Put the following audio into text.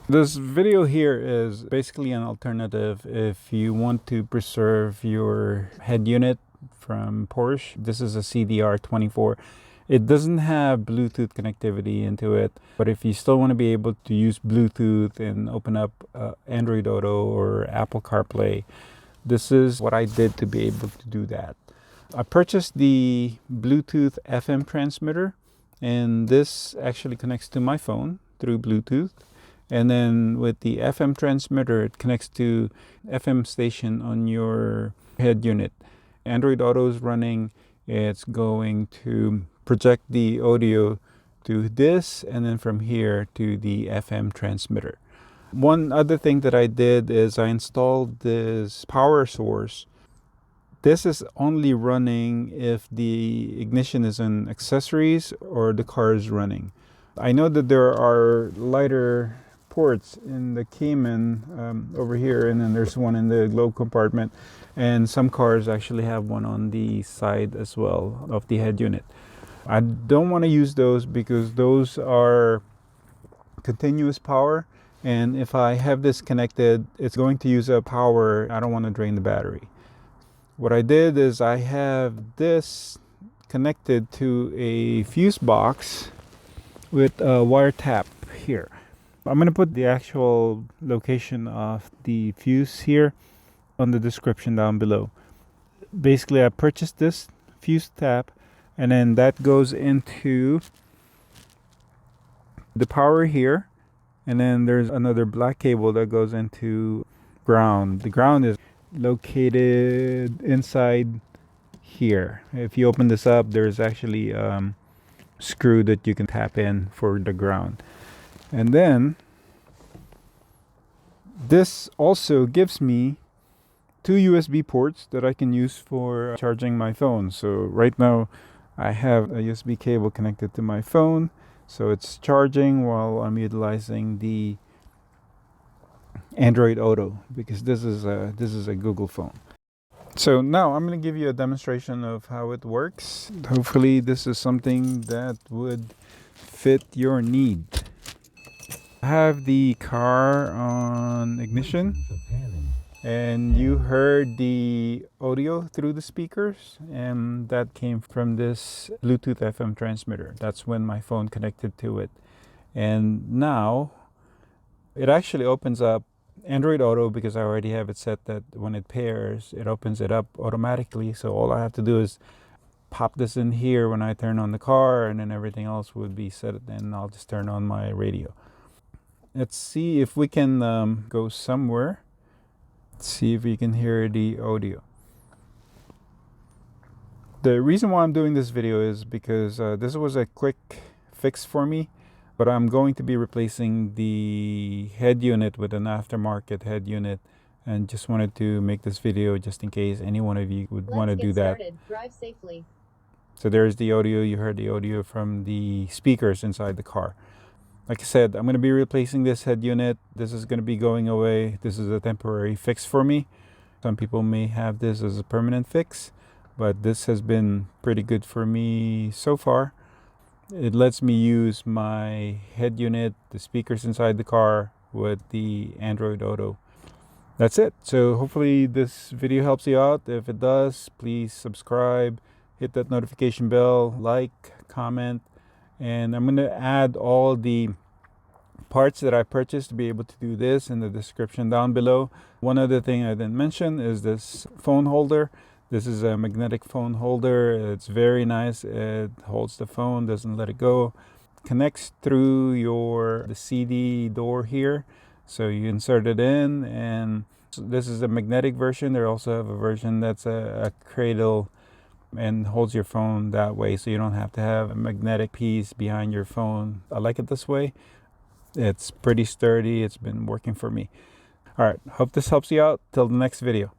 This video here is basically an alternative if you want to preserve your head unit from Porsche. This is a CDR24. It doesn't have Bluetooth connectivity into it, but if you still want to be able to use Bluetooth and open up Android Auto or Apple CarPlay, this is what I did to be able to do that. I purchased the Bluetooth FM transmitter, and this actually connects to my phone through Bluetooth. And then with the FM transmitter, it connects to FM station on your head unit. Android Auto is running. It's going to project the audio to this, and then from here to the FM transmitter. One other thing that I did is I installed this power source. This is only running if the ignition is in accessories or the car is running. I know that there are lighter ports in the Cayman over here, and then there's one in the glove compartment, and some cars actually have one on the side as well of the head unit. I don't want to use those because those are continuous power, and if I have this connected, it's going to use up power. I don't want to drain the battery. What I did is I have this connected to a fuse box with a wire tap here. I'm going to put the actual location of the fuse here on the description down below. Basically, I purchased this fuse tap, and then that goes into the power here, and then there's another black cable that goes into ground. The ground is located inside here. If you open this up, there's actually a screw that you can tap in for the ground. And then this also gives me two USB ports that I can use for charging my phone. So right now I have a USB cable connected to my phone, so it's charging while I'm utilizing the Android Auto, because this is a Google phone. So now I'm going to give you a demonstration of how it works. Hopefully this is something that would fit your need. I have the car on ignition, and you heard the audio through the speakers, and that came from this Bluetooth FM transmitter. That's when my phone connected to it. And now it actually opens up Android Auto, because I already have it set that when it pairs, it opens it up automatically. So all I have to do is pop this in here when I turn on the car, and then everything else would be set, and I'll just turn on my radio. Let's see if we can go somewhere. Let's see if we can hear the audio. The reason why I'm doing this video is because this was a quick fix for me, but I'm going to be replacing the head unit with an aftermarket head unit, and just wanted to make this video just in case any one of you would want to do that. Drive safely. So there's the audio. You heard the audio from the speakers inside the car. Like I said, I'm going to be replacing this head unit. This is going to be going away. This is a temporary fix for me. Some people may have this as a permanent fix, but this has been pretty good for me so far. It lets me use my head unit, the speakers inside the car, with the Android Auto. That's it. So hopefully this video helps you out. If it does, please subscribe, hit that notification bell, like, comment. And I'm going to add all the parts that I purchased to be able to do this in the description down below. One other thing I didn't mention is this phone holder. This is a magnetic phone holder. It's very nice. It holds the phone, doesn't let it go. Connects through the CD door here. So you insert it in, and this is a magnetic version. They also have a version that's a cradle and holds your phone that way, so you don't have to have a magnetic piece behind your phone. I like it this way. It's pretty sturdy. It's been working for me. All right, hope this helps you out. Till the next video.